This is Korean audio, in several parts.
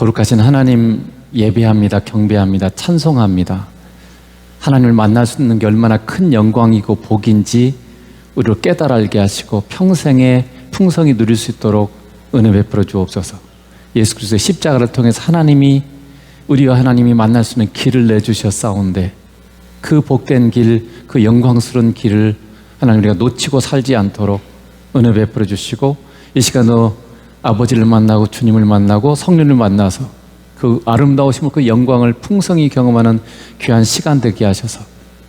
거룩하신 하나님 예배합니다. 경배합니다. 찬송합니다. 하나님을 만날 수 있는 게 얼마나 큰 영광이고 복인지 우리를 깨달아 알게 하시고 평생에 풍성히 누릴 수 있도록 은혜 베풀어 주옵소서. 예수 그리스도의 십자가를 통해서 하나님이 우리와 하나님이 만날 수 있는 길을 내주셨사온데 그 복된 길, 그 영광스러운 길을 하나님 우리가 놓치고 살지 않도록 은혜 베풀어 주시고 이 시간도 아버지를 만나고 주님을 만나고 성령을 만나서 그 아름다우심을 그 영광을 풍성히 경험하는 귀한 시간 되게 하셔서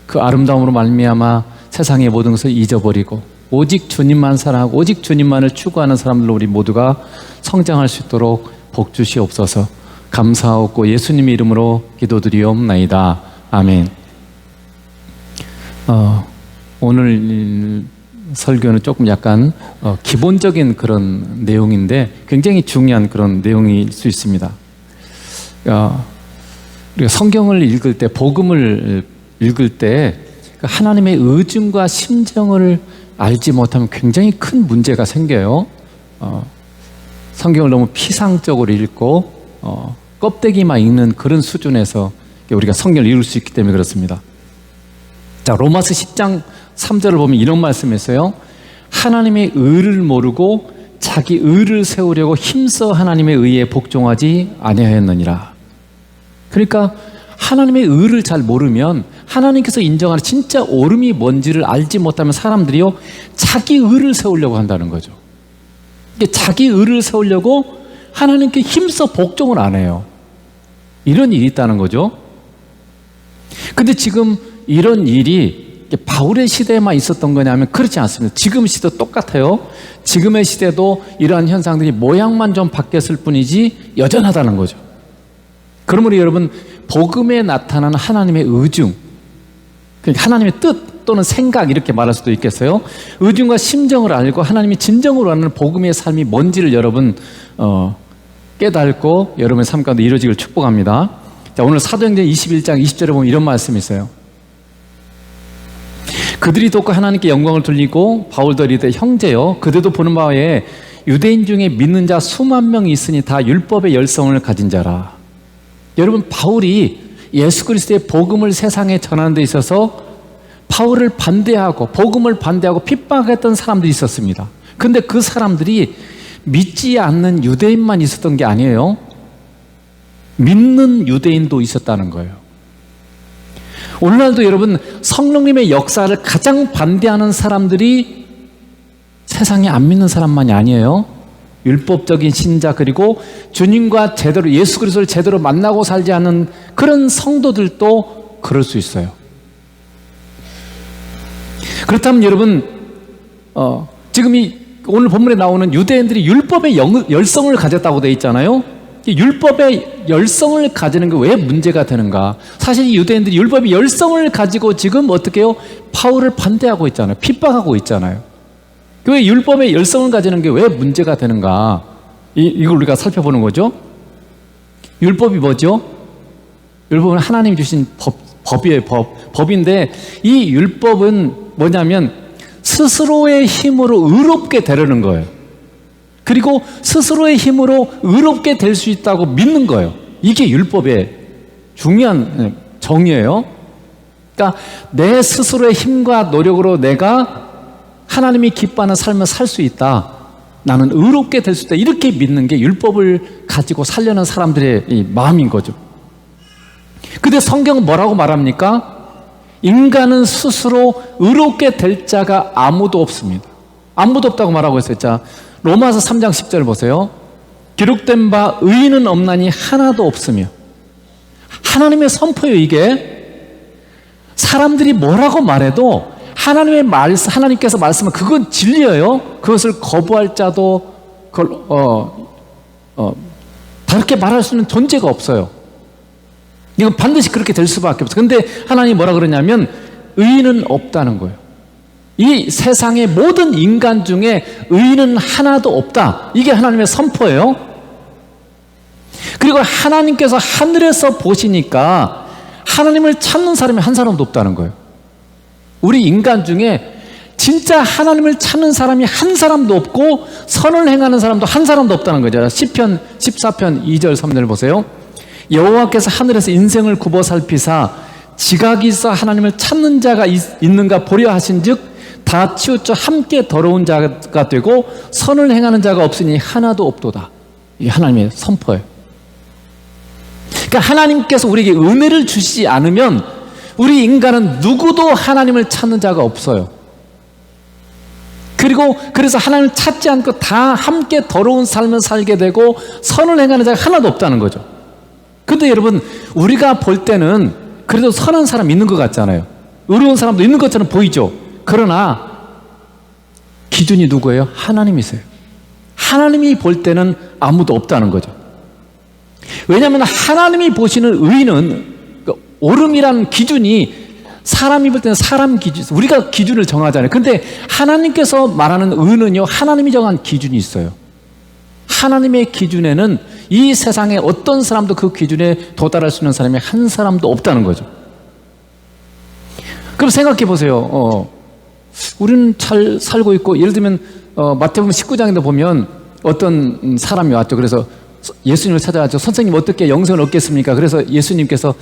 그 아름다움으로 말미암아 세상의 모든 것을 잊어버리고 오직 주님만 사랑하고 오직 주님만을 추구하는 사람들로 우리 모두가 성장할 수 있도록 복 주시옵소서. 감사하고 예수님의 이름으로 기도드리옵나이다. 아멘. 오늘 설교는 조금 약간 기본적인 그런 내용인데 굉장히 중요한 그런 내용일 수 있습니다. 우리가 성경을 읽을 때, 복음을 읽을 때 하나님의 의중과 심정을 알지 못하면 굉장히 큰 문제가 생겨요. 성경을 너무 피상적으로 읽고 껍데기만 읽는 그런 수준에서 우리가 성경을 읽을 수 있기 때문에 그렇습니다. 자, 로마서 10장 3절을 보면 이런 말씀이 있어요. 하나님의 의를 모르고 자기 의를 세우려고 힘써 하나님의 의에 복종하지 아니하였느니라. 그러니까 하나님의 의를 잘 모르면 하나님께서 인정하는 진짜 옳음이 뭔지를 알지 못하면 사람들이요 자기 의를 세우려고 한다는 거죠. 자기 의를 세우려고 하나님께 힘써 복종을 안 해요. 이런 일이 있다는 거죠. 근데 지금 이런 일이 바울의 시대에만 있었던 거냐면 그렇지 않습니다. 지금 시대도 똑같아요. 지금의 시대도 이러한 현상들이 모양만 좀 바뀌었을 뿐이지 여전하다는 거죠. 그러므로 여러분, 복음에 나타나는 하나님의 의중, 하나님의 뜻 또는 생각 이렇게 말할 수도 있겠어요. 의중과 심정을 알고 하나님이 진정으로 하는 복음의 삶이 뭔지를 여러분 깨닫고 여러분의 삶 가운데 이루어지길 축복합니다. 자, 오늘 사도행전 21장 20절에 보면 이런 말씀이 있어요. 그들이 돕고 하나님께 영광을 돌리고 바울도 이르되 형제여 그대도 보는 바에 유대인 중에 믿는 자 수만 명이 있으니 다 율법의 열성을 가진 자라. 여러분, 바울이 예수 그리스도의 복음을 세상에 전하는 데 있어서 바울을 반대하고 복음을 반대하고 핍박했던 사람들이 있었습니다. 근데 그 사람들이 믿지 않는 유대인만 있었던 게 아니에요. 믿는 유대인도 있었다는 거예요. 오늘날도 여러분, 성령님의 역사를 가장 반대하는 사람들이 세상에 안 믿는 사람만이 아니에요. 율법적인 신자, 그리고 주님과 제대로 예수 그리스도를 제대로 만나고 살지 않는 그런 성도들도 그럴 수 있어요. 그렇다면 여러분, 지금 오늘 본문에 나오는 유대인들이 율법의 열성을 가졌다고 되어 있잖아요. 율법의 열성을 가지는 게 왜 문제가 되는가? 사실 이 유대인들이 율법의 열성을 가지고 지금 어떻게 해요? 바울을 반대하고 있잖아요. 핍박하고 있잖아요. 왜 율법의 열성을 가지는 게 왜 문제가 되는가? 이걸 우리가 살펴보는 거죠. 율법이 뭐죠? 율법은 하나님이 주신 법이에요. 법인데 이 율법은 뭐냐면 스스로의 힘으로 의롭게 되려는 거예요. 그리고 스스로의 힘으로 의롭게 될 수 있다고 믿는 거예요. 이게 율법의 중요한 정의예요. 그러니까 내 스스로의 힘과 노력으로 내가 하나님이 기뻐하는 삶을 살 수 있다. 나는 의롭게 될 수 있다. 이렇게 믿는 게 율법을 가지고 살려는 사람들의 이 마음인 거죠. 근데 성경은 뭐라고 말합니까? 인간은 스스로 의롭게 될 자가 아무도 없습니다. 아무도 없다고 말하고 있어요. 자, 로마서 3장 10절 보세요. 기록된 바 의인은 없나니 하나도 없으며. 하나님의 선포예요, 이게. 사람들이 뭐라고 말해도 하나님께서 말씀은 그건 진리예요. 그것을 거부할 자도 그걸 다르게 말할 수 있는 존재가 없어요. 이건 반드시 그렇게 될 수밖에 없어요. 근데 하나님이 뭐라 그러냐면 의인은 없다는 거예요. 이 세상의 모든 인간 중에 의인은 하나도 없다. 이게 하나님의 선포예요. 그리고 하나님께서 하늘에서 보시니까 하나님을 찾는 사람이 한 사람도 없다는 거예요. 우리 인간 중에 진짜 하나님을 찾는 사람이 한 사람도 없고 선을 행하는 사람도 한 사람도 없다는 거죠. 시편 14편 2절 3절 보세요. 여호와께서 하늘에서 인생을 굽어 살피사 지각이 있어 하나님을 찾는 자가 있는가 보려 하신즉 다 치우쳐 함께 더러운 자가 되고 선을 행하는 자가 없으니 하나도 없도다. 이게 하나님의 선포예요. 그러니까 하나님께서 우리에게 은혜를 주시지 않으면 우리 인간은 누구도 하나님을 찾는 자가 없어요. 그래서 하나님을 찾지 않고 다 함께 더러운 삶을 살게 되고 선을 행하는 자가 하나도 없다는 거죠. 근데 여러분, 우리가 볼 때는 그래도 선한 사람 있는 것 같잖아요. 의로운 사람도 있는 것처럼 보이죠. 그러나 기준이 누구예요? 하나님이세요. 하나님이 볼 때는 아무도 없다는 거죠. 왜냐하면 하나님이 보시는 의는, 옳음이라는 기준이 사람이 볼 때는 사람 기준, 우리가 기준을 정하잖아요. 근데 하나님께서 말하는 의는요, 하나님이 정한 기준이 있어요. 하나님의 기준에는 이 세상에 어떤 사람도 그 기준에 도달할 수 있는 사람이 한 사람도 없다는 거죠. 그럼 생각해 보세요. 우리는 잘 살고 있고, 예를 들면 마태복음 19장에도 보면 어떤 사람이 왔죠. 그래서 예수님을 찾아왔죠. 선생님, 어떻게 영생을 얻겠습니까? 그래서 예수님께서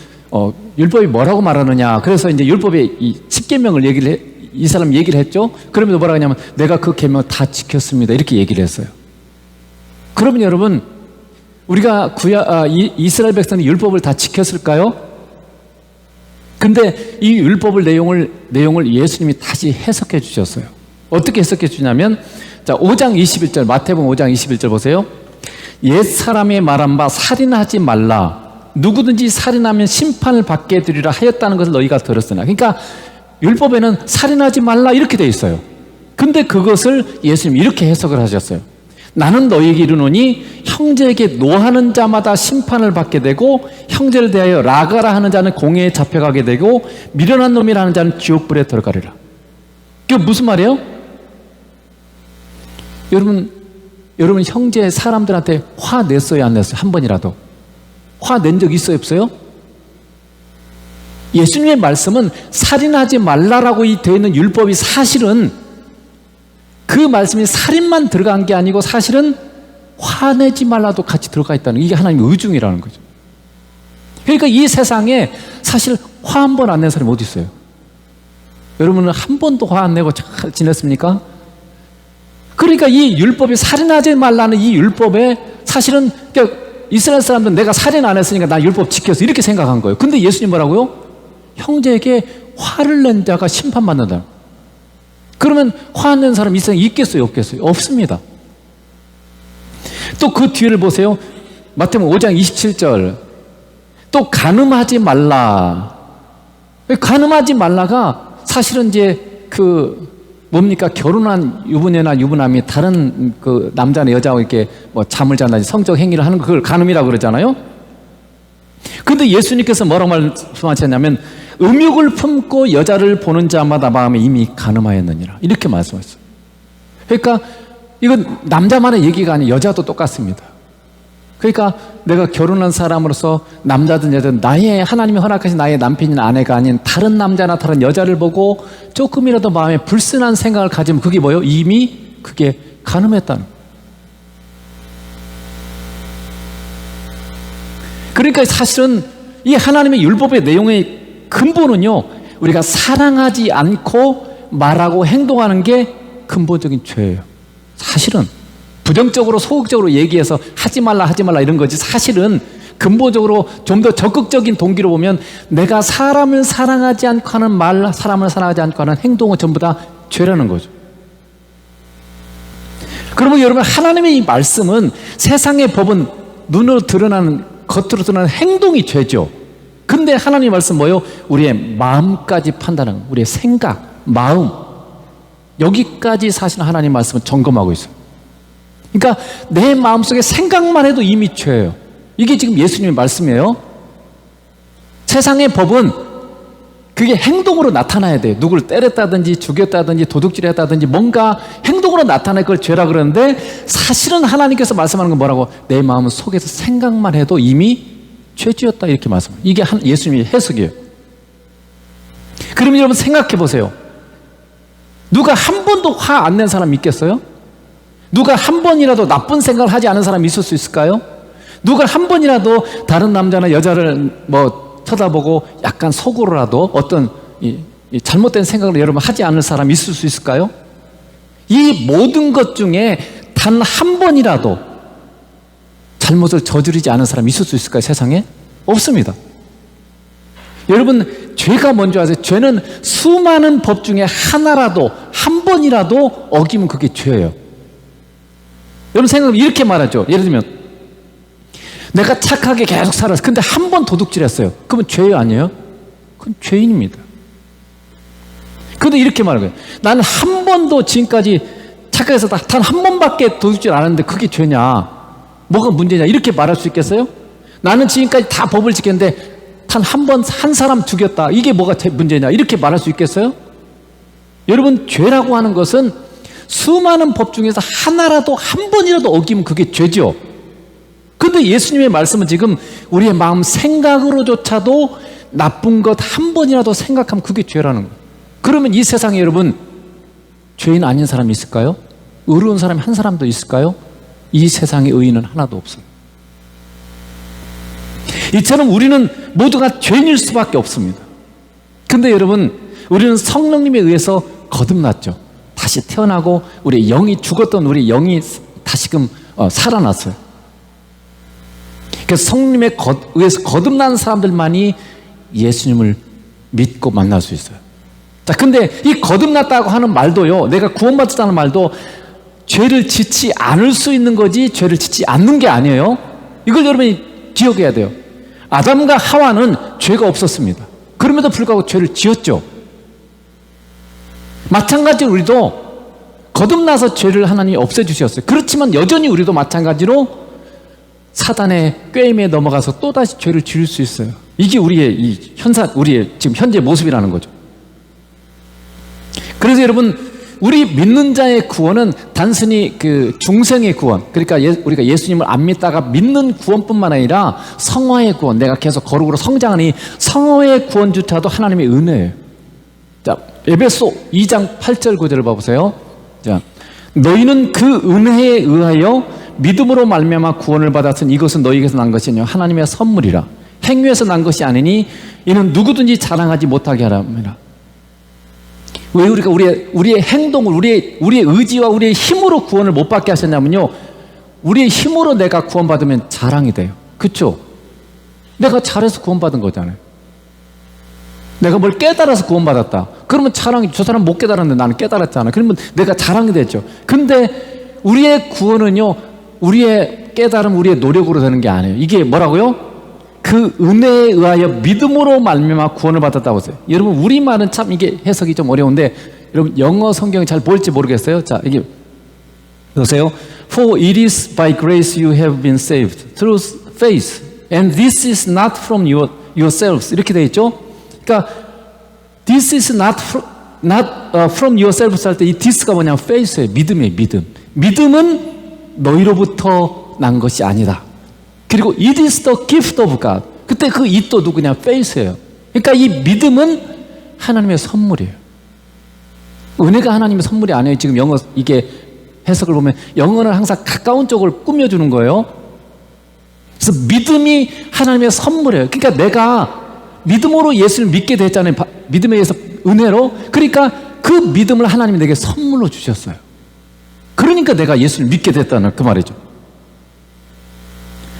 율법이 뭐라고 말하느냐. 그래서 이제 율법의 이 10계명을 이 사람 얘기를 했죠. 그러면서 뭐라고 하냐면 내가 그 계명을 다 지켰습니다. 이렇게 얘기를 했어요. 그러면 여러분, 우리가 이스라엘 백성이 율법을 다 지켰을까요? 근데 이 율법을 내용을 예수님이 다시 해석해 주셨어요. 어떻게 해석해 주냐면, 자, 5장 21절, 마태복음 5장 21절 보세요. 옛사람의 말한 바 살인하지 말라. 누구든지 살인하면 심판을 받게 되리라 하였다는 것을 너희가 들었으나. 그러니까 율법에는 살인하지 말라 이렇게 돼 있어요. 근데 그것을 예수님이 이렇게 해석을 하셨어요. 나는 너희에게 이르노니 형제에게 노하는 자마다 심판을 받게 되고 형제를 대하여 라가라 하는 자는 공회에 잡혀가게 되고 미련한 놈이라는 자는 지옥불에 들어가리라. 그게 무슨 말이에요? 여러분 형제 사람들한테 화 냈어요, 안 냈어요? 한 번이라도 화 낸 적 있어요, 없어요? 예수님의 말씀은 살인하지 말라라고 되어 있는 율법이 사실은 그 말씀이 살인만 들어간 게 아니고 사실은 화내지 말라도 같이 들어가 있다는, 이게 하나님의 의중이라는 거죠. 그러니까 이 세상에 사실 화 한 번 안 낸 사람이 어디 있어요? 여러분은 한 번도 화 안 내고 잘 지냈습니까? 그러니까 이 율법이, 살인하지 말라는 이 율법에 사실은 이스라엘 사람들은 내가 살인 안 했으니까 나 율법 지켰어 이렇게 생각한 거예요. 근데 예수님 뭐라고요? 형제에게 화를 낸 자가 심판받는다. 그러면 화 안 낸 사람 이 세상에 있겠어요, 없겠어요? 없습니다. 또 그 뒤를 보세요. 마태복음 5장 27절. 또 간음하지 말라. 간음하지 말라가 사실은 이제 뭡니까? 결혼한 유부녀나 유부남이 다른 남자나 여자하고 이렇게 뭐 잠을 잔다든지 성적 행위를 하는 거, 그걸 간음이라고 그러잖아요. 근데 예수님께서 뭐라고 말씀하셨냐면 음욕을 품고 여자를 보는 자마다 마음에 이미 간음하였느니라. 이렇게 말씀하셨어요. 그러니까 이건 남자만의 얘기가 아니에요. 여자도 똑같습니다. 그러니까 내가 결혼한 사람으로서 남자든 여자든 하나님이 허락하신 나의 남편이나 아내가 아닌 다른 남자나 다른 여자를 보고 조금이라도 마음에 불순한 생각을 가지면 그게 뭐예요? 이미 그게 간음했다는. 그러니까 사실은 이 하나님의 율법의 내용의 근본은요, 우리가 사랑하지 않고 말하고 행동하는 게 근본적인 죄예요. 사실은 부정적으로 소극적으로 얘기해서 하지 말라 이런 거지, 사실은 근본적으로 좀 더 적극적인 동기로 보면 내가 사람을 사랑하지 않고 하는 말, 사람을 사랑하지 않고 하는 행동은 전부 다 죄라는 거죠. 그러면 여러분, 하나님의 이 말씀은, 세상의 법은 눈으로 드러나는, 겉으로 드러나는 행동이 죄죠. 근데 하나님의 말씀 뭐예요? 우리의 마음까지 판단하는 거예요. 우리의 생각, 마음, 여기까지 사실 하나님의 말씀은 점검하고 있어요. 그러니까 내 마음속에 생각만 해도 이미 죄예요. 이게 지금 예수님의 말씀이에요. 세상의 법은 그게 행동으로 나타나야 돼요. 누구를 때렸다든지 죽였다든지 도둑질했다든지 뭔가 행동으로 나타날 걸 죄라 그러는데, 사실은 하나님께서 말씀하는 건 뭐라고? 내 마음 속에서 생각만 해도 이미 죄지었다, 이렇게 말씀해요. 이게 예수님의 해석이에요. 그러면 여러분 생각해 보세요. 누가 한 번도 화 안 낸 사람 있겠어요? 누가 한 번이라도 나쁜 생각을 하지 않은 사람이 있을 수 있을까요? 누가 한 번이라도 다른 남자나 여자를 쳐다보고 약간 속으로라도 어떤 이 잘못된 생각을 여러분 하지 않을 사람이 있을 수 있을까요? 이 모든 것 중에 단 한 번이라도 잘못을 저지르지 않은 사람이 있을 수 있을까요? 세상에? 없습니다. 여러분, 죄가 뭔지 아세요? 죄는 수많은 법 중에 하나라도, 한 번이라도 어기면 그게 죄예요. 여러분 생각하면 이렇게 말하죠. 예를 들면 내가 착하게 계속 살았어. 근데 한 번 도둑질했어요. 그러면 죄 아니에요? 그건 죄인입니다. 근데 이렇게 말해요. 나는 한 번도 지금까지 착하게 해서 단 한 번밖에 도둑질 안 했는데 그게 죄냐? 뭐가 문제냐? 이렇게 말할 수 있겠어요? 나는 지금까지 다 법을 지켰는데 단 한 번 한 사람 죽였다. 이게 뭐가 문제냐? 이렇게 말할 수 있겠어요? 여러분, 죄라고 하는 것은 수많은 법 중에서 하나라도 한 번이라도 어기면 그게 죄죠. 그런데 예수님의 말씀은 지금 우리의 마음 생각으로조차도 나쁜 것 한 번이라도 생각하면 그게 죄라는 거예요. 그러면 이 세상에 여러분 죄인 아닌 사람이 있을까요? 의로운 사람이 한 사람도 있을까요? 이 세상에 의인은 하나도 없어요. 이처럼 우리는 모두가 죄인일 수밖에 없습니다. 근데 여러분, 우리는 성령님에 의해서 거듭났죠. 다시 태어나고 우리 영이 죽었던 우리 영이 다시금 살아났어요. 그래서 성령님에 의해서 거듭난 사람들만이 예수님을 믿고 만날 수 있어요. 자, 근데 이 거듭났다고 하는 말도요, 내가 구원받았다는 말도 죄를 짓지 않을 수 있는 거지 죄를 짓지 않는 게 아니에요. 이걸 여러분이 기억해야 돼요. 아담과 하와는 죄가 없었습니다. 그럼에도 불구하고 죄를 지었죠. 마찬가지로 우리도 거듭나서 죄를 하나님이 없애주셨어요. 그렇지만 여전히 우리도 마찬가지로 사단의 꾀임에 넘어가서 또다시 죄를 지을 수 있어요. 이게 우리의 우리의 지금 현재 모습이라는 거죠. 그래서 여러분, 우리 믿는 자의 구원은 단순히 그 중생의 구원, 그러니까 우리가 예수님을 안 믿다가 믿는 구원뿐만 아니라 성화의 구원, 내가 계속 거룩으로 성장하니 성화의 구원조차도 하나님의 은혜예요. 자, 에베소 2장 8절 9절을 봐보세요. 자, 너희는 그 은혜에 의하여 믿음으로 말미암아 구원을 받았으니 이것은 너희에게서 난 것이 아니요 하나님의 선물이라. 행위에서 난 것이 아니니 이는 누구든지 자랑하지 못하게 하랍니다. 왜 우리가 우리의 행동을 우리의 의지와 우리의 힘으로 구원을 못 받게 하셨냐면요, 우리의 힘으로 내가 구원받으면 자랑이 돼요. 그렇죠? 내가 잘해서 구원받은 거잖아요. 내가 뭘 깨달아서 구원받았다. 그러면 자랑이, 저 사람 못 깨달았는데 나는 깨달았잖아. 그러면 내가 자랑이 되죠. 근데 우리의 구원은요, 우리의 깨달음, 우리의 노력으로 되는 게 아니에요. 이게 뭐라고요? 그 은혜에 의하여 믿음으로 말미암아 구원을 받았다고 했어요. 여러분, 우리말은 참 이게 해석이 좀 어려운데 여러분 영어 성경이 잘 보일지 모르겠어요. 자, 이게 보세요. For it is by grace you have been saved through faith, and this is not from yourselves. 이렇게 되어 있죠. 그러니까 this is not from yourselves 할 때 이 this가 뭐냐면 faith예요. 믿음이에요. 믿음은 너희로부터 난 것이 아니다. 그리고 it is the gift of God. 그때 그 it도 누구냐? faith예요. 그러니까 이 믿음은 하나님의 선물이에요. 은혜가 하나님의 선물이 아니에요. 지금 영어 이게 해석을 보면 영어는 항상 가까운 쪽을 꾸며주는 거예요. 그래서 믿음이 하나님의 선물이에요. 그러니까 내가 믿음으로 예수를 믿게 됐잖아요. 믿음에 의해서 은혜로. 그러니까 그 믿음을 하나님이 내게 선물로 주셨어요. 그러니까 내가 예수를 믿게 됐다는 그 말이죠.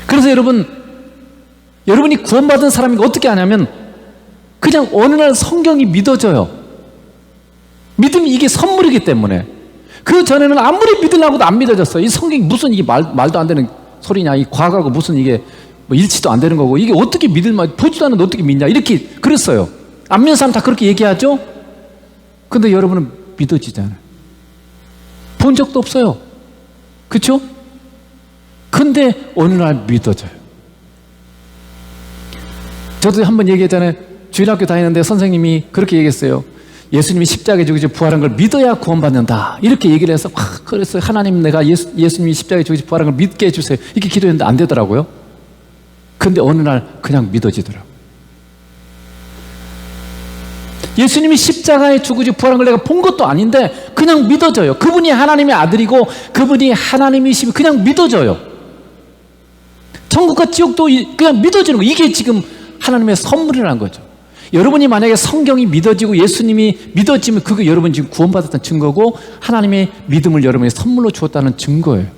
그래서 여러분이 구원받은 사람이 어떻게 하냐면 그냥 어느 날 성경이 믿어져요. 믿음이 이게 선물이기 때문에. 그 전에는 아무리 믿으려고도 안 믿어졌어요. 이 성경이 무슨 이게 말도 안 되는 소리냐, 이 과거하고 무슨 이게 뭐 일치도 안 되는 거고, 이게 어떻게 보지도 않는데 어떻게 믿냐, 이렇게 그랬어요. 안 믿는 사람 다 그렇게 얘기하죠. 근데 여러분은 믿어지잖아요. 본 적도 없어요. 그렇죠? 근데 어느 날 믿어져요. 저도 한번 얘기했잖아요. 주일학교 다니는데 선생님이 그렇게 얘기했어요. 예수님이 십자가에 죽으시 부활한 걸 믿어야 구원받는다. 이렇게 얘기를 해서 그래서 하나님, 내가 예수님이 십자가에 죽으시 부활한 걸 믿게 해주세요. 이렇게 기도했는데 안 되더라고요. 근데 어느 날 그냥 믿어지더라고요. 예수님이 십자가에 죽으시고 부활한 걸 내가 본 것도 아닌데 그냥 믿어져요. 그분이 하나님의 아들이고 그분이 하나님이시면 그냥 믿어져요. 천국과 지옥도 그냥 믿어지는 거. 이게 지금 하나님의 선물이라는 거죠. 여러분이 만약에 성경이 믿어지고 예수님이 믿어지면 그게 여러분 지금 구원받았다는 증거고 하나님의 믿음을 여러분이 선물로 주었다는 증거예요.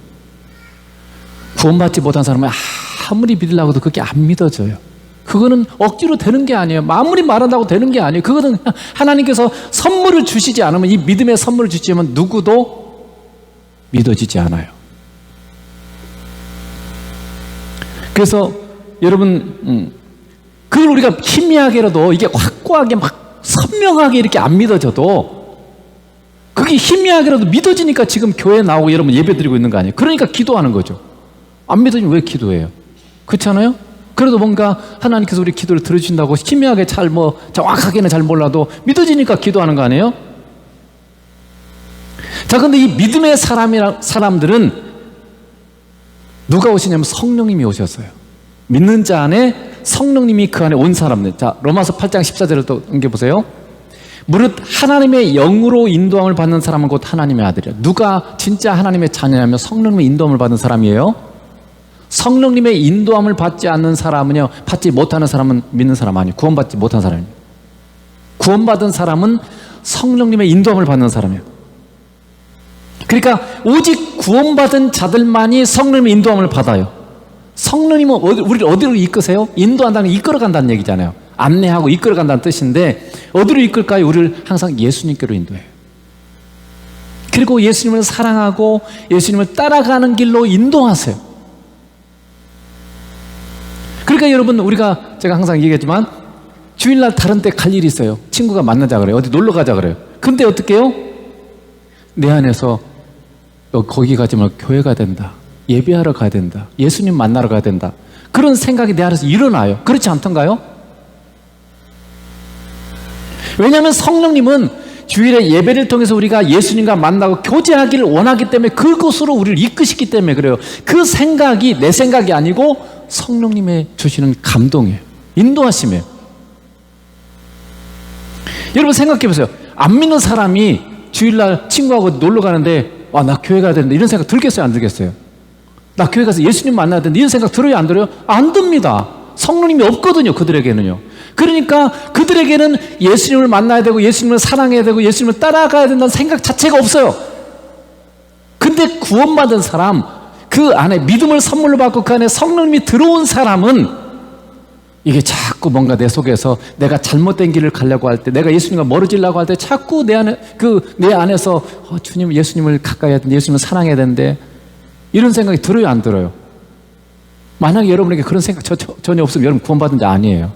구원받지 못한 사람은 아무리 믿으려고 해도 그게 안 믿어져요. 그거는 억지로 되는 게 아니에요. 아무리 말한다고 되는 게 아니에요. 그거는 하나님께서 선물을 주시지 않으면, 이 믿음의 선물을 주시지 않으면 누구도 믿어지지 않아요. 그래서 여러분 그걸 우리가 희미하게라도 이게 확고하게 막 선명하게 이렇게 안 믿어져도 그게 희미하게라도 믿어지니까 지금 교회 나오고 여러분 예배 드리고 있는 거 아니에요. 그러니까 기도하는 거죠. 안 믿어지면 왜 기도해요? 그렇지 않아요? 그래도 뭔가 하나님께서 우리 기도를 들어주신다고 희미하게 정확하게는 잘 몰라도 믿어지니까 기도하는 거 아니에요? 자, 근데 이 믿음의 사람들은 누가 오시냐면 성령님이 오셨어요. 믿는 자 안에 성령님이 그 안에 온 사람들. 자, 로마서 8장 14절을 또 넘겨보세요. 무릇 하나님의 영으로 인도함을 받는 사람은 곧 하나님의 아들이야. 누가 진짜 하나님의 자녀냐면 성령님의 인도함을 받은 사람이에요. 성령님의 인도함을 받지 않는 사람은요, 받지 못하는 사람은 믿는 사람 아니에요. 구원받지 못한 사람이에요. 구원받은 사람은 성령님의 인도함을 받는 사람이에요. 그러니까 오직 구원받은 자들만이 성령님의 인도함을 받아요. 성령님은 우리를 어디로 이끄세요? 인도한다는 게 이끌어간다는 얘기잖아요. 안내하고 이끌어간다는 뜻인데 어디로 이끌까요? 우리를 항상 예수님께로 인도해요. 그리고 예수님을 사랑하고 예수님을 따라가는 길로 인도하세요. 그러니까 여러분, 제가 항상 얘기했지만 주일날 다른 데 갈 일이 있어요. 친구가 만나자 그래요. 어디 놀러 가자 그래요. 근데 어떻게 해요? 내 안에서 거기 가지 말고 교회 가야 된다, 예배하러 가야 된다, 예수님 만나러 가야 된다, 그런 생각이 내 안에서 일어나요. 그렇지 않던가요? 왜냐하면 성령님은 주일에 예배를 통해서 우리가 예수님과 만나고 교제하기를 원하기 때문에 그곳으로 우리를 이끄시기 때문에 그래요. 그 생각이 내 생각이 아니고 성령님의 주시는 감동이에요. 인도하심이에요. 여러분 생각해 보세요. 안 믿는 사람이 주일날 친구하고 놀러 가는데 나 교회 가야 되는데 이런 생각 들겠어요, 안 들겠어요? 나 교회 가서 예수님 만나야 되는데 이런 생각 들어요, 안 들어요? 안 듭니다. 성령님이 없거든요, 그들에게는요. 그러니까 그들에게는 예수님을 만나야 되고 예수님을 사랑해야 되고 예수님을 따라가야 된다는 생각 자체가 없어요. 근데 구원받은 사람, 그 안에 믿음을 선물로 받고 그 안에 성령님이 들어온 사람은 이게 자꾸 뭔가 내 속에서 내가 잘못된 길을 가려고 할 때, 내가 예수님과 멀어지려고 할 때 자꾸 내 안에서 주님, 예수님을 가까이 해야 되는데, 예수님을 사랑해야 되는데, 이런 생각이 들어요, 안 들어요? 만약에 여러분에게 그런 생각 전혀 없으면 여러분 구원받은 자 아니에요.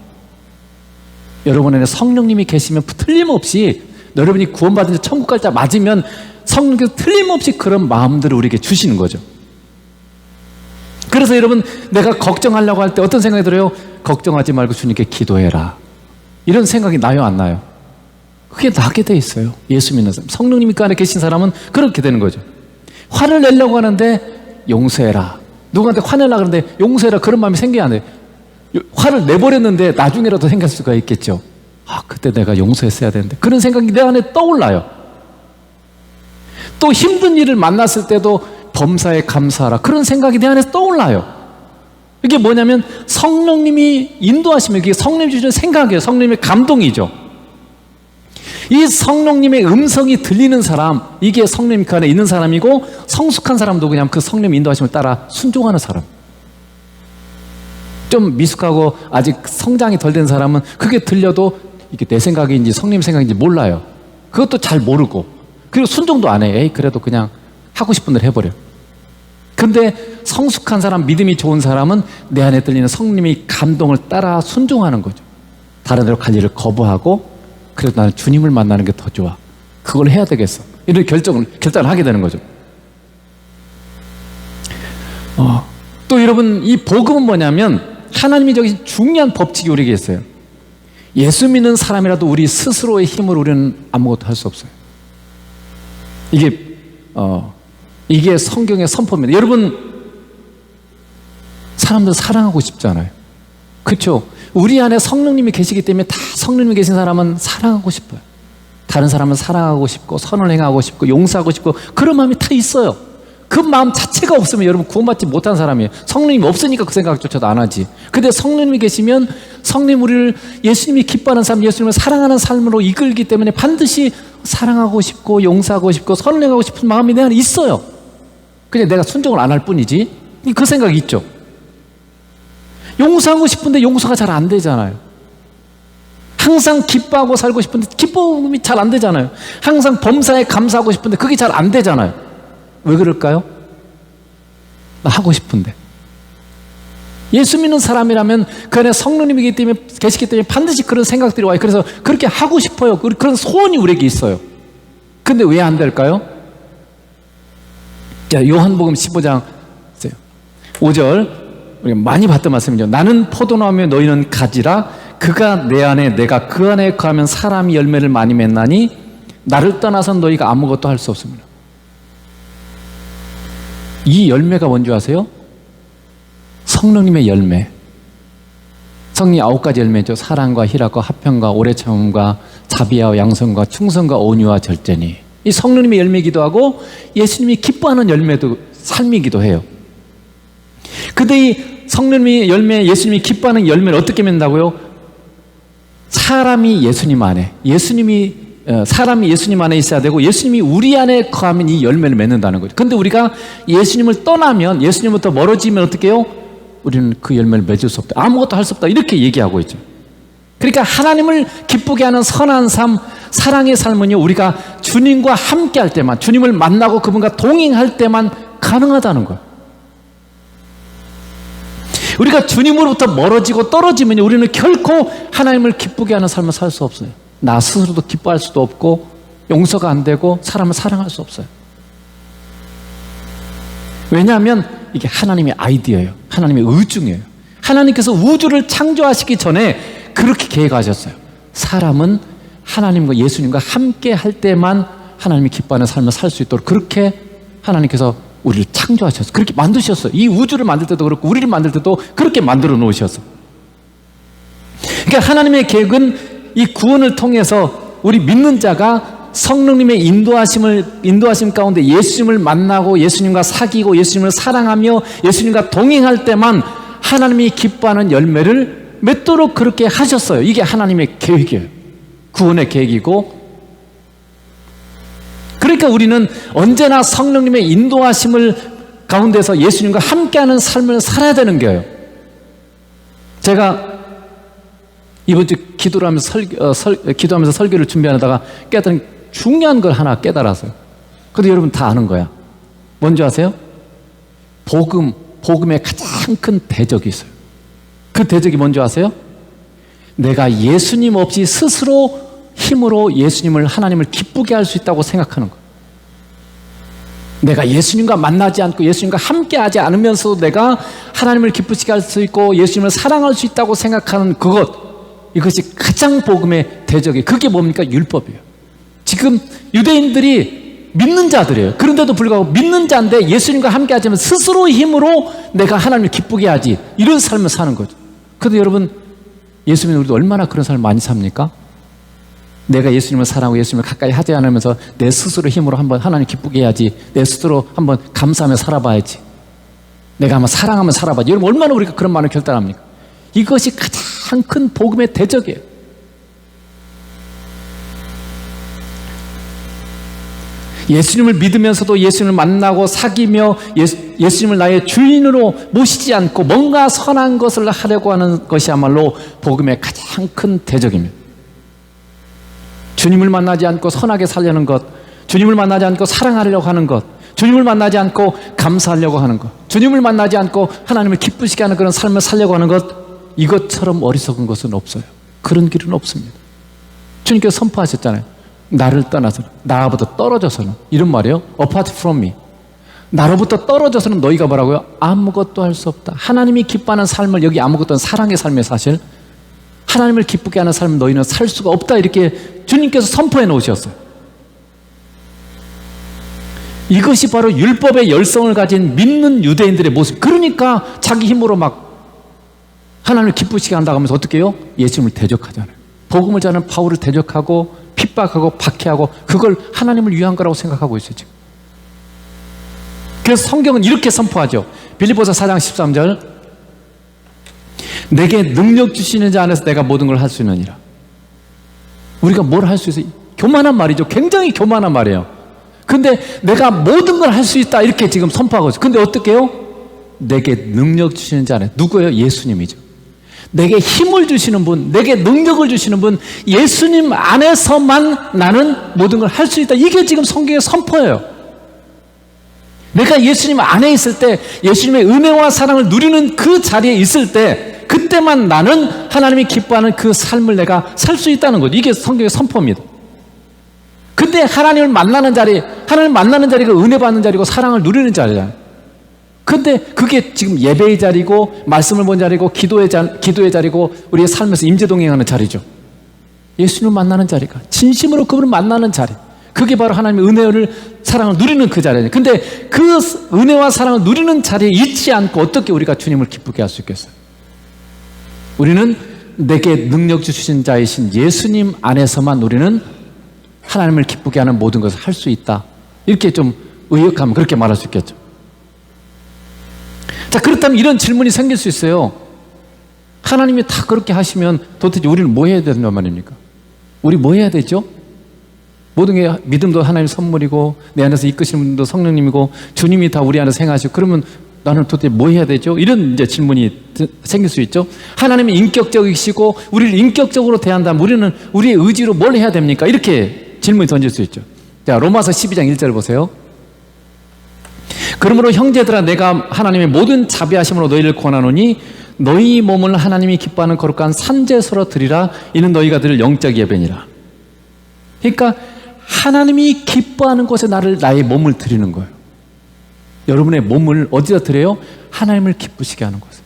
여러분 안에 성령님이 계시면 틀림없이, 여러분이 구원받은 자 천국 갈 자 맞으면 성령께서 틀림없이 그런 마음들을 우리에게 주시는 거죠. 그래서 여러분, 내가 걱정하려고 할 때 어떤 생각이 들어요? 걱정하지 말고 주님께 기도해라, 이런 생각이 나요, 안 나요? 그게 나게 돼 있어요. 예수 믿는 사람, 성령님이 그 안에 계신 사람은 그렇게 되는 거죠. 화를 내려고 하는데 용서해라, 누구한테 화내려고 하는데 용서해라, 그런 마음이 생겨야 안 돼요. 화를 내버렸는데 나중에라도 생길 수가 있겠죠. 그때 내가 용서했어야 되는데, 그런 생각이 내 안에 떠올라요. 또 힘든 일을 만났을 때도 범사에 감사하라, 그런 생각이 내 안에서 떠올라요. 이게 뭐냐면 성령님이 인도하시면, 이게 성령님 주시는 생각이에요. 성령님의 감동이죠. 이 성령님의 음성이 들리는 사람, 이게 성령님 그 안에 있는 사람이고, 성숙한 사람도 그냥 그 성령님 인도하심을 따라 순종하는 사람. 좀 미숙하고 아직 성장이 덜 된 사람은 그게 들려도 이게 내 생각인지 성령님 생각인지 몰라요. 그것도 잘 모르고, 그리고 순종도 안 해. 그래도 그냥 하고 싶은 대로 해버려. 근데 성숙한 사람, 믿음이 좋은 사람은 내 안에 들리는 성령님의 감동을 따라 순종하는 거죠. 다른 데로 갈 일을 거부하고, 그래도 나는 주님을 만나는 게 더 좋아, 그걸 해야 되겠어, 이런 결단을 하게 되는 거죠. 또 여러분, 이 복음은 뭐냐면 하나님이 저기 중요한 법칙이 우리에게 있어요. 예수 믿는 사람이라도 우리 스스로의 힘으로 우리는 아무것도 할 수 없어요. 이게 성경의 선포입니다. 여러분, 사람들 사랑하고 싶잖아요. 그렇죠. 우리 안에 성령님이 계시기 때문에 다 성령님이 계신 사람은 사랑하고 싶어요. 다른 사람은 사랑하고 싶고 선을 행하고 싶고 용서하고 싶고 그런 마음이 다 있어요. 그 마음 자체가 없으면 여러분 구원받지 못한 사람이에요. 성령님이 없으니까 그 생각조차도 안 하지. 근데 성령님이 계시면 성령 우리를 예수님이 기뻐하는 삶, 예수님을 사랑하는 삶으로 이끌기 때문에 반드시 사랑하고 싶고 용서하고 싶고 선을 행하고 싶은 마음이 내 안에 있어요. 그냥 내가 순종을 안 할 뿐이지. 그 생각이 있죠. 용서하고 싶은데 용서가 잘 안 되잖아요. 항상 기뻐하고 살고 싶은데 기쁨이 잘 안 되잖아요. 항상 범사에 감사하고 싶은데 그게 잘 안 되잖아요. 왜 그럴까요? 나 하고 싶은데. 예수 믿는 사람이라면 그 안에 성령님이 계시기 때문에 반드시 그런 생각들이 와요. 그래서 그렇게 하고 싶어요. 그런 소원이 우리에게 있어요. 근데 왜 안 될까요? 자, 요한복음 15장 5절 우리가 많이 봤던 말씀이죠. 나는 포도나무며 너희는 가지라. 그가 내 안에 내가 그 안에 거하면 사람이 열매를 많이 맺나니 나를 떠나선 너희가 아무것도 할 수 없습니다. 이 열매가 뭔지 아세요? 성령님의 열매. 성령 9가지 열매죠. 사랑과 희락과 화평과 오래 참음과 자비와 양선과 충성과 온유와 절제니. 이 성령님의 열매이기도 하고 예수님이 기뻐하는 열매도 삶이기도 해요. 근데 이 성령님의 열매, 예수님이 기뻐하는 열매를 어떻게 맺는다고요? 사람이 예수님 안에, 사람이 예수님 안에 있어야 되고 예수님이 우리 안에 거하면 이 열매를 맺는다는 거죠. 근데 우리가 예수님을 떠나면, 예수님부터 멀어지면 어떻게 해요? 우리는 그 열매를 맺을 수 없다. 아무것도 할 수 없다. 이렇게 얘기하고 있죠. 그러니까 하나님을 기쁘게 하는 선한 삶, 사랑의 삶은요, 우리가 주님과 함께 할 때만, 주님을 만나고 그분과 동행할 때만 가능하다는 거예요. 우리가 주님으로부터 멀어지고 떨어지면 우리는 결코 하나님을 기쁘게 하는 삶을 살 수 없어요. 나 스스로도 기뻐할 수도 없고 용서가 안 되고 사람을 사랑할 수 없어요. 왜냐하면 이게 하나님의 아이디어예요. 하나님의 의중이에요. 하나님께서 우주를 창조하시기 전에 그렇게 계획하셨어요. 사람은 하나님과 예수님과 함께 할 때만 하나님이 기뻐하는 삶을 살 수 있도록 그렇게 하나님께서 우리를 창조하셨어요. 그렇게 만드셨어요. 이 우주를 만들 때도 그렇고 우리를 만들 때도 그렇게 만들어 놓으셨어요. 그러니까 하나님의 계획은 이 구원을 통해서 우리 믿는 자가 성령님의 인도하심 가운데 예수님을 만나고 예수님과 사귀고 예수님을 사랑하며 예수님과 동행할 때만 하나님이 기뻐하는 열매를 맺도록 그렇게 하셨어요. 이게 하나님의 계획이에요. 구원의 계획이고, 그러니까 우리는 언제나 성령님의 인도하심을 가운데서 예수님과 함께하는 삶을 살아야 되는 거예요. 제가 이번 주 기도를 하면서 기도하면서 설교를 준비하다가 깨달은 중요한 걸 하나 깨달았어요. 근데 여러분 다 아는 거야. 뭔지 아세요? 복음의 가장 큰 대적이 있어요. 그 대적이 뭔지 아세요? 내가 예수님 없이 스스로 힘으로 예수님을, 하나님을 기쁘게 할 수 있다고 생각하는 거예요. 내가 예수님과 만나지 않고 예수님과 함께 하지 않으면서도 내가 하나님을 기쁘시게 할 수 있고 예수님을 사랑할 수 있다고 생각하는 이것이 가장 복음의 대적이에요. 그게 뭡니까? 율법이에요. 지금 유대인들이 믿는 자들이에요. 그런데도 불구하고 믿는 자인데 예수님과 함께 하지 않으면 스스로의 힘으로 내가 하나님을 기쁘게 하지, 이런 삶을 사는 거죠. 그런데 여러분, 예수 믿는 우리도 얼마나 그런 삶을 많이 삽니까? 내가 예수님을 사랑하고 예수님을 가까이 하지 않으면서 내 스스로 힘으로 한번 하나님 기쁘게 해야지, 내 스스로 한번 감사하며 살아봐야지, 내가 한번 사랑하며 살아봐야지. 여러분 얼마나 우리가 그런 마음을 결단합니까? 이것이 가장 큰 복음의 대적이에요. 예수님을 믿으면서도 예수님을 만나고 사귀며 예수님을 나의 주인으로 모시지 않고 뭔가 선한 것을 하려고 하는 것이야말로 복음의 가장 큰 대적입니다. 주님을 만나지 않고 선하게 살려는 것, 주님을 만나지 않고 사랑하려고 하는 것, 주님을 만나지 않고 감사하려고 하는 것, 주님을 만나지 않고 하나님을 기쁘시게 하는 그런 삶을 살려고 하는 것, 이것처럼 어리석은 것은 없어요. 그런 길은 없습니다. 주님께서 선포하셨잖아요. 나를 떠나서는, 나로부터 떨어져서는, 이런 말이에요. Apart from me. 나로부터 떨어져서는 너희가 뭐라고요? 아무것도 할 수 없다. 하나님이 기뻐하는 삶을, 여기 아무것도 사랑의 삶의 사실, 하나님을 기쁘게 하는 삶을 너희는 살 수가 없다. 이렇게 주님께서 선포해 놓으셨어요. 이것이 바로 율법의 열성을 가진 믿는 유대인들의 모습. 그러니까 자기 힘으로 막 하나님을 기쁘시게 한다고 하면서 어떻게 해요? 예수님을 대적하잖아요. 복음을 전하는 바울을 대적하고 핍박하고 박해하고 그걸 하나님을 위한 거라고 생각하고 있어요 지금. 그래서 성경은 이렇게 선포하죠. 빌립보서 4장 13절, 내게 능력 주시는 자 안에서 내가 모든 걸 할 수 있느니라. 우리가 뭘 할 수 있어요? 교만한 말이죠. 굉장히 교만한 말이에요. 근데 내가 모든 걸 할 수 있다 이렇게 지금 선포하고 있어요. 근데 어떻게 해요? 내게 능력 주시는 자 안에, 누구예요? 예수님이죠. 내게 힘을 주시는 분, 내게 능력을 주시는 분, 예수님 안에서만 나는 모든 걸 할 수 있다. 이게 지금 성경의 선포예요. 내가 예수님 안에 있을 때, 예수님의 은혜와 사랑을 누리는 그 자리에 있을 때, 그때만 나는 하나님이 기뻐하는 그 삶을 내가 살 수 있다는 거죠. 이게 성경의 선포입니다. 근데 하나님을 만나는 자리, 하나님을 만나는 자리가 은혜 받는 자리고 사랑을 누리는 자리잖아요. 근데 그게 지금 예배의 자리고 말씀을 본 자리고 기도의 자리고 우리의 삶에서 임재동행하는 자리죠. 예수님을 만나는 자리가, 진심으로 그분을 만나는 자리, 그게 바로 하나님의 은혜를, 사랑을 누리는 그 자리예요. 근데 그 은혜와 사랑을 누리는 자리에 있지 않고 어떻게 우리가 주님을 기쁘게 할 수 있겠어요? 우리는 내게 능력 주신 자이신 예수님 안에서만 우리는 하나님을 기쁘게 하는 모든 것을 할 수 있다. 이렇게 좀 의역하면 그렇게 말할 수 있겠죠. 자, 그렇다면 이런 질문이 생길 수 있어요. 하나님이 다 그렇게 하시면 도대체 우리는 뭐 해야 되는 말입니까? 우리 뭐 해야 되죠? 모든 게, 믿음도 하나님의 선물이고 내 안에서 이끄시는 분도 성령님이고 주님이 다 우리 안에서 행하시고, 그러면 나는 도대체 뭐 해야 되죠? 이런 이제 질문이 생길 수 있죠. 하나님이 인격적이시고 우리를 인격적으로 대한다면 우리는 우리의 의지로 뭘 해야 됩니까? 이렇게 질문이 던질 수 있죠. 자, 로마서 12장 1절 보세요. 그러므로 형제들아, 내가 하나님의 모든 자비하심으로 너희를 권하노니 너희 몸을 하나님이 기뻐하는 거룩한 산제소로 드리라. 이는 너희가 드릴 영적 예배니라. 그러니까 하나님이 기뻐하는 곳에 나의 몸을 드리는 거예요. 여러분의 몸을 어디다 드려요? 하나님을 기쁘시게 하는 곳에,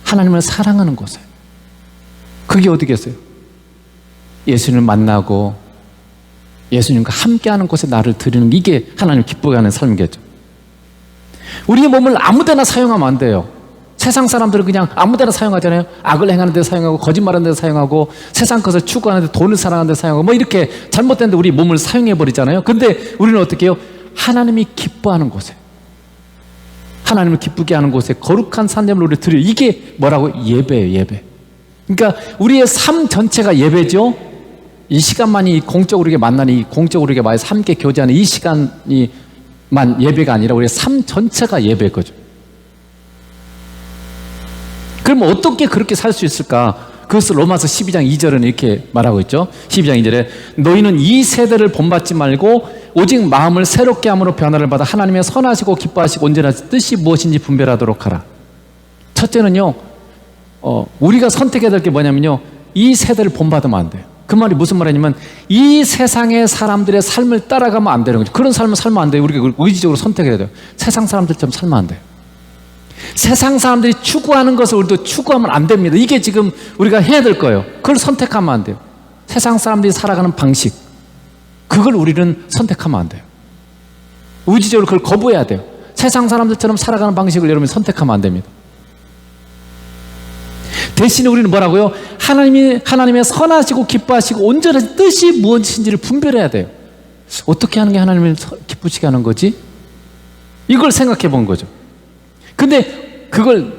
하나님을 사랑하는 곳에. 그게 어디겠어요? 예수님을 만나고 예수님과 함께하는 곳에 나를 드리는 게, 이게 하나님 기쁘게 하는 삶이겠죠. 우리의 몸을 아무데나 사용하면 안 돼요. 세상 사람들은 그냥 아무데나 사용하잖아요. 악을 행하는 데 사용하고 거짓말하는 데 사용하고 세상 것을 추구하는 데, 돈을 사랑하는 데 사용하고 뭐 이렇게 잘못된 데 우리 몸을 사용해 버리잖아요. 근데 우리는 어떻게 해요? 하나님이 기뻐하는 곳에, 하나님을 기쁘게 하는 곳에 거룩한 산제물을 우리 드려요. 이게 뭐라고? 예배예요, 예배. 그러니까 우리의 삶 전체가 예배죠. 이 시간만이 공적으로 이렇게 만나는, 이 공적으로 이렇게 만나서 함께 교제하는 이 시간이만 예배가 아니라 우리의 삶 전체가 예배일 거죠. 그러면 어떻게 그렇게 살 수 있을까? 그것을 로마서 12장 2절은 이렇게 말하고 있죠. 12장 2절에 너희는 이 세대를 본받지 말고 오직 마음을 새롭게 함으로 변화를 받아 하나님의 선하시고 기뻐하시고 온전하신 뜻이 무엇인지 분별하도록 하라. 첫째는요, 우리가 선택해야 될 게 뭐냐면요, 이 세대를 본받으면 안 돼요. 그 말이 무슨 말이냐면 이 세상의 사람들의 삶을 따라가면 안 되는 거죠. 그런 삶을 살면 안 돼요. 우리가 의지적으로 선택해야 돼요. 세상 사람들처럼 살면 안 돼요. 세상 사람들이 추구하는 것을 우리도 추구하면 안 됩니다. 이게 지금 우리가 해야 될 거예요. 그걸 선택하면 안 돼요. 세상 사람들이 살아가는 방식, 그걸 우리는 선택하면 안 돼요. 의지적으로 그걸 거부해야 돼요. 세상 사람들처럼 살아가는 방식을 여러분이 선택하면 안 됩니다. 대신에 우리는 뭐라고요? 하나님의 선하시고 기뻐하시고 온전한 뜻이 무엇인지를 분별해야 돼요. 어떻게 하는 게 하나님을 기쁘시게 하는 거지? 이걸 생각해 본 거죠. 근데 그걸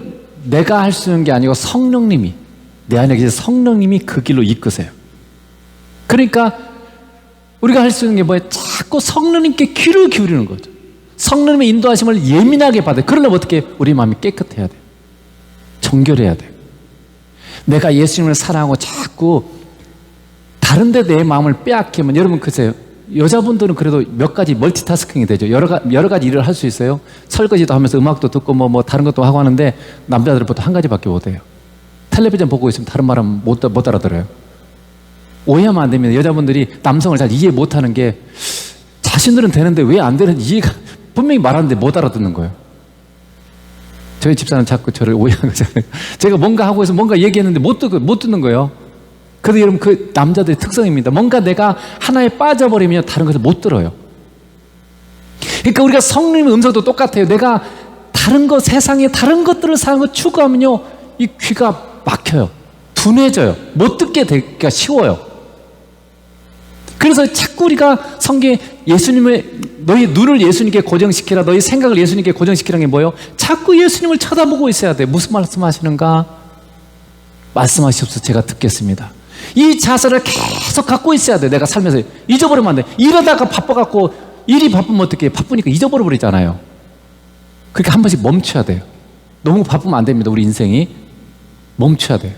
내가 할 수 있는 게 아니고 성령님이, 내 안에 계신 성령님이 그 길로 이끄세요. 그러니까 우리가 할 수 있는 게 뭐예요? 자꾸 성령님께 귀를 기울이는 거죠. 성령님의 인도하심을 예민하게 받아요. 그러려면 어떻게? 우리 마음이 깨끗해야 돼요. 정결해야 돼요. 내가 예수님을 사랑하고 자꾸 다른 데 내 마음을 빼앗기면, 여러분 글쎄요, 여자분들은 그래도 몇 가지 멀티타스킹이 되죠. 여러 가지 일을 할 수 있어요. 설거지도 하면서 음악도 듣고 뭐 다른 것도 하고 하는데, 남자들은 보통 한 가지밖에 못 해요. 텔레비전 보고 있으면 다른 말은 못 알아들어요. 오해하면 안 됩니다. 여자분들이 남성을 잘 이해 못하는 게, 자신들은 되는데 왜 안 되는지 이해가, 분명히 말하는데 못 알아듣는 거예요. 저희 집사는 자꾸 저를 오해하는 거잖아요. 제가 뭔가 하고 있으면 뭔가 얘기했는데 못 듣는 거예요. 그래서 여러분, 그 남자들의 특성입니다. 뭔가 내가 하나에 빠져버리면 다른 것을 못 들어요. 그러니까 우리가 성령님의 음성도 똑같아요. 내가 다른 것, 세상에 다른 것들을 사는 것 추구하면요, 이 귀가 막혀요. 둔해져요. 못 듣게 되기가 쉬워요. 그래서 자꾸 우리가 성경에 너희 눈을 예수님께 고정시키라, 너희 생각을 예수님께 고정시키라는 게 뭐예요? 자꾸 예수님을 쳐다보고 있어야 돼. 무슨 말씀하시는가? 말씀하시옵소서, 제가 듣겠습니다. 이 자세를 계속 갖고 있어야 돼. 내가 살면서 잊어버리면 안 돼. 이러다가 바빠갖고, 일이 바쁘면 어떻게 해? 바쁘니까 잊어버려 버리잖아요. 그러니까 한 번씩 멈춰야 돼요. 너무 바쁘면 안 됩니다. 우리 인생이 멈춰야 돼요.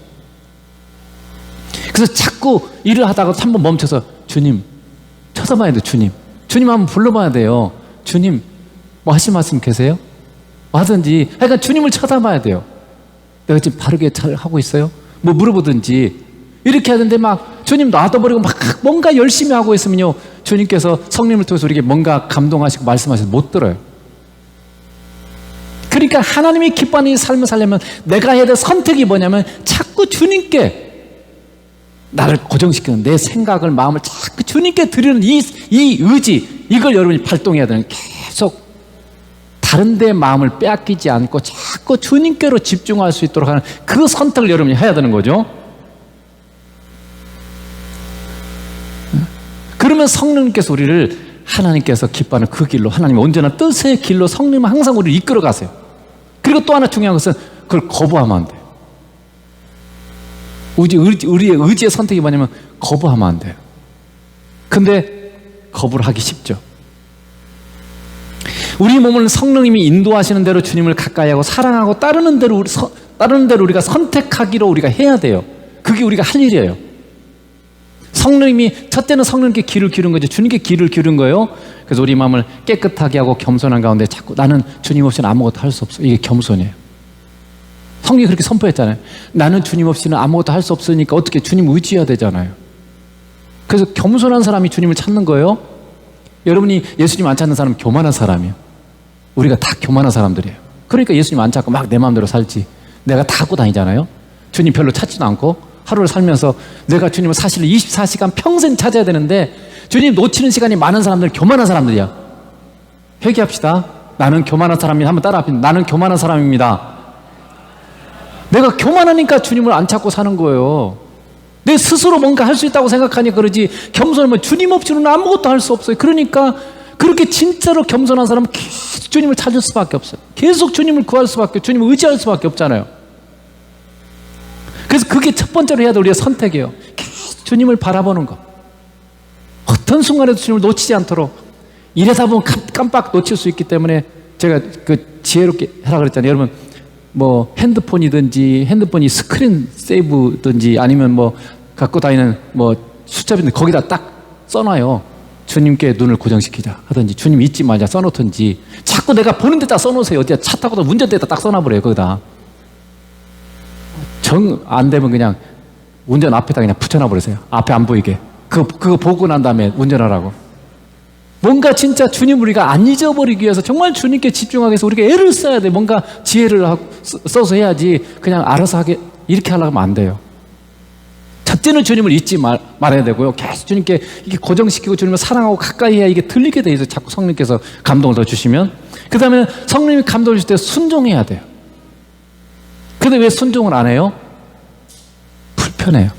그래서 자꾸 일을 하다가 한 번 멈춰서 주님 쳐다봐야 돼요. 주님 한번 불러봐야 돼요. 주님 뭐 하실 말씀 계세요? 뭐 하든지 그러니까 주님을 쳐다봐야 돼요. 내가 지금 바르게 잘 하고 있어요? 뭐 물어보든지 이렇게 하는데 막 주님 놔둬버리고 막 뭔가 열심히 하고 있으면요, 주님께서 성령을 통해서 우리에게 뭔가 감동하시고 말씀하셔서 못 들어요. 그러니까 하나님이 기뻐하는 이 삶을 살려면 내가 해야 될 선택이 뭐냐면 자꾸 주님께 나를 고정시키는 내 생각을, 마음을 자꾸 주님께 드리는 이 의지, 이걸 여러분이 발동해야 되는, 계속 다른 데 마음을 빼앗기지 않고 자꾸 주님께로 집중할 수 있도록 하는 그 선택을 여러분이 해야 되는 거죠. 그러면 성령님께서 우리를, 하나님께서 기뻐하는 그 길로, 하나님 언제나 뜻의 길로 성령님은 항상 우리를 이끌어 가세요. 그리고 또 하나 중요한 것은 그걸 거부하면 안 돼요. 우리의 의지의 선택이 뭐냐면 거부하면 안 돼요. 근데 거부를 하기 쉽죠. 우리 몸을 성령님이 인도하시는 대로 주님을 가까이 하고 사랑하고 따르는 대로 우리가 선택하기로 우리가 해야 돼요. 그게 우리가 할 일이에요. 성령님이, 첫째는 성령님께 귀를 기울인 거죠. 주님께 귀를 기울인 거예요. 그래서 우리 마음을 깨끗하게 하고 겸손한 가운데 자꾸 나는 주님 없이는 아무것도 할 수 없어. 이게 겸손이에요. 성경이 그렇게 선포했잖아요. 나는 주님 없이는 아무것도 할 수 없으니까 어떻게 주님 의지해야 되잖아요. 그래서 겸손한 사람이 주님을 찾는 거예요. 여러분이 예수님 안 찾는 사람은 교만한 사람이에요. 우리가 다 교만한 사람들이에요. 그러니까 예수님 안 찾고 막 내 마음대로 살지. 내가 다 갖고 다니잖아요. 주님 별로 찾지도 않고 하루를 살면서 내가 주님을 사실 24시간 평생 찾아야 되는데 주님 놓치는 시간이 많은 사람들, 교만한 사람들이야. 회개합시다. 나는 교만한 사람입니다. 한번 따라합시다. 나는 교만한 사람입니다. 내가 교만하니까 주님을 안 찾고 사는 거예요. 내 스스로 뭔가 할 수 있다고 생각하니까 그러지, 겸손하면 주님 없이는 아무것도 할 수 없어요. 그러니까 그렇게 진짜로 겸손한 사람은 계속 주님을 찾을 수밖에 없어요. 계속 주님을 구할 수밖에, 주님을 의지할 수밖에 없잖아요. 그래서 그게 첫 번째로 해야 될 우리의 선택이에요. 계속 주님을 바라보는 것. 어떤 순간에도 주님을 놓치지 않도록. 이래다 보면 깜빡 놓칠 수 있기 때문에 제가 그 지혜롭게 하라 그랬잖아요. 여러분 뭐 핸드폰이 스크린 세이브든지 아니면 뭐 갖고 다니는 뭐 수첩인데 거기다 딱 써놔요. 주님께 눈을 고정시키자 하든지 주님 잊지 말자 써놓든지. 자꾸 내가 보는 데다 써놓으세요. 어디야 차 타고도 운전대에다 딱 써놔버려요. 거기다. 정 안 되면 그냥 운전 앞에다 그냥 붙여놔버리세요. 앞에 안 보이게. 그거 보고 난 다음에 운전하라고. 뭔가 진짜 주님 우리가 안 잊어버리기 위해서 정말 주님께 집중하기 위해서 우리가 애를 써야 돼. 뭔가 지혜를 써서 해야지 그냥 알아서 하게 이렇게 하려고 하면 안 돼요. 첫째는 주님을 잊지 말아야 되고요. 계속 주님께 이게 고정시키고 주님을 사랑하고 가까이 해야 이게 들리게 돼 있어요. 자꾸 성령님께서 감동을 더 주시면. 그 다음에 성령님이 감동을 주실 때 순종해야 돼요. 근데 왜 순종을 안 해요? 불편해요.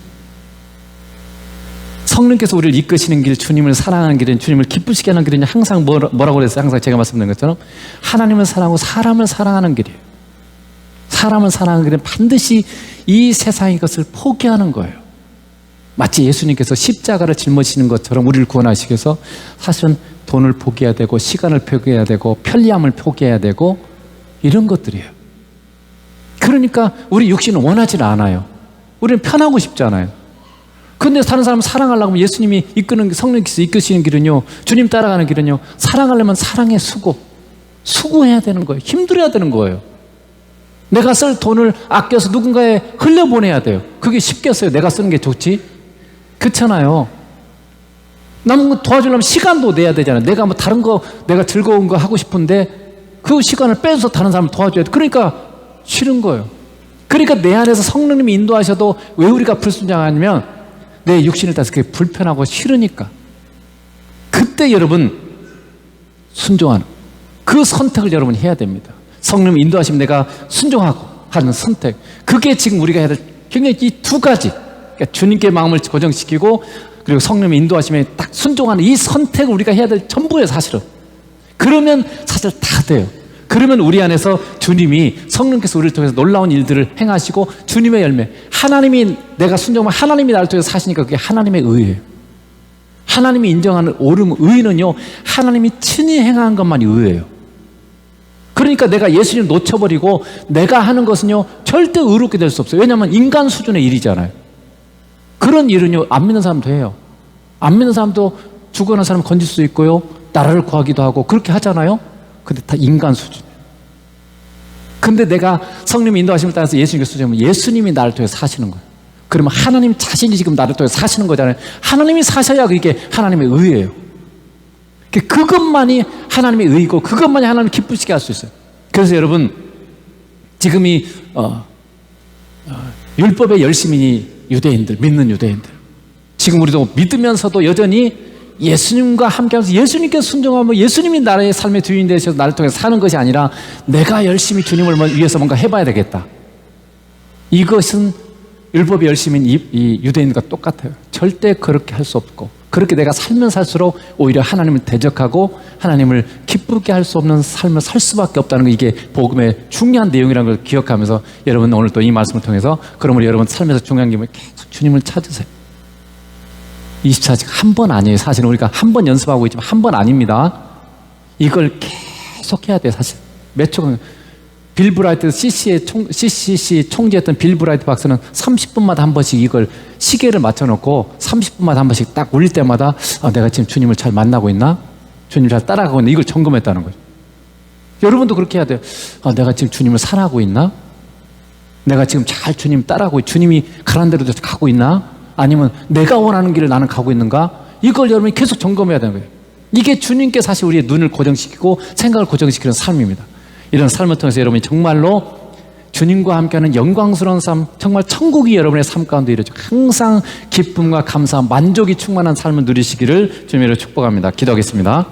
성령께서 우리를 이끄시는 길, 주님을 사랑하는 길은, 주님을 기쁘시게 하는 길은 항상 뭐라고 그랬어요? 항상 제가 말씀드린 것처럼 하나님을 사랑하고 사람을 사랑하는 길이에요. 사람을 사랑하는 길은 반드시 이 세상의 것을 포기하는 거예요. 마치 예수님께서 십자가를 짊어지시는 것처럼 우리를 구원하시기 위해서 사실은 돈을 포기해야 되고 시간을 포기해야 되고 편리함을 포기해야 되고 이런 것들이에요. 그러니까 우리 육신은 원하지 않아요. 우리는 편하고 싶잖아요. 근데 다른 사람 사랑하려고 하면 예수님이 이끄는, 성령께서 이끄시는 길은요, 주님 따라가는 길은요, 사랑하려면 사랑의 수고해야 되는 거예요. 힘들어야 되는 거예요. 내가 쓸 돈을 아껴서 누군가에 흘려보내야 돼요. 그게 쉽겠어요? 내가 쓰는 게 좋지? 그렇잖아요. 남 도와주려면 시간도 내야 되잖아요. 내가 뭐 다른 거, 내가 즐거운 거 하고 싶은데 그 시간을 빼서 다른 사람을 도와줘야 돼. 그러니까 싫은 거예요. 그러니까 내 안에서 성령님이 인도하셔도 왜 우리가 불순종하냐면 내 육신을 따라서 그게 불편하고 싫으니까. 그때 여러분 순종하는 그 선택을 여러분 해야 됩니다. 성령 인도하시면 내가 순종하고 하는 선택. 그게 지금 우리가 해야 될 굉장히 이 두 가지, 그러니까 주님께 마음을 고정시키고 그리고 성령의 인도하심에 딱 순종하는 이 선택을 우리가 해야 될 전부예요, 사실은. 그러면 사실 다 돼요. 그러면 우리 안에서 주님이, 성령께서 우리를 통해서 놀라운 일들을 행하시고 주님의 열매, 하나님이, 내가 순종하면 하나님이 나를 통해서 사시니까 그게 하나님의 의예요. 하나님이 인정하는 옳음, 의는요, 하나님이 친히 행한 것만이 의예요. 그러니까 내가 예수님 놓쳐버리고 내가 하는 것은요 절대 의롭게 될 수 없어요. 왜냐하면 인간 수준의 일이잖아요. 그런 일은요 안 믿는 사람도 해요. 안 믿는 사람도 죽어가는 사람 건질 수 있고요, 나라를 구하기도 하고 그렇게 하잖아요. 근데 다 인간 수준이에요. 근데 내가 성령의 인도하심을 따라서 예수님께 순종하면 예수님이 나를 통해서 사시는 거예요. 그러면 하나님 자신이 지금 나를 통해서 사시는 거잖아요. 하나님이 사셔야 그게 하나님의 의예요. 그것만이 하나님의 의이고 그것만이 하나님을 기쁘시게 할 수 있어요. 그래서 여러분, 지금 이 율법의 열심인이 유대인들, 믿는 유대인들, 지금 우리도 믿으면서도 여전히 예수님과 함께하면서 예수님께 순종하면 예수님이 나의 삶의 주인 되셔서 나를 통해서 사는 것이 아니라 내가 열심히 주님을 위해서 뭔가 해봐야 되겠다. 이것은 율법의 열심인 이 유대인과 똑같아요. 절대 그렇게 할 수 없고, 그렇게 내가 살면 살수록 오히려 하나님을 대적하고 하나님을 기쁘게 할 수 없는 삶을 살 수밖에 없다는 거, 이게 복음의 중요한 내용이라는 걸 기억하면서 여러분 오늘 또 이 말씀을 통해서, 그러므로 여러분 삶에서 중요한 게 계속 주님을 찾으세요. 24시간 한 번 아니에요. 사실은 우리가 한 번 연습하고 있지만 한 번 아닙니다. 이걸 계속 해야 돼요. 사실 몇 초간 빌 브라이트, CCC 총재였던 빌 브라이트 박사는 30분마다 한 번씩 이걸 시계를 맞춰놓고 30분마다 한 번씩 딱 울릴 때마다 내가 지금 주님을 잘 만나고 있나? 주님 잘 따라가고 있나? 이걸 점검했다는 거죠. 여러분도 그렇게 해야 돼요. 내가 지금 주님을 사랑하고 있나? 내가 지금 잘 주님 따라가고, 주님이 가라는 대로 가고 있나? 아니면 내가 원하는 길을 나는 가고 있는가? 이걸 여러분이 계속 점검해야 되는 거예요. 이게 주님께 사실 우리의 눈을 고정시키고 생각을 고정시키는 삶입니다. 이런 삶을 통해서 여러분이 정말로 주님과 함께하는 영광스러운 삶, 정말 천국이 여러분의 삶 가운데 이루어지고 항상 기쁨과 감사, 만족이 충만한 삶을 누리시기를 주님으로 축복합니다. 기도하겠습니다.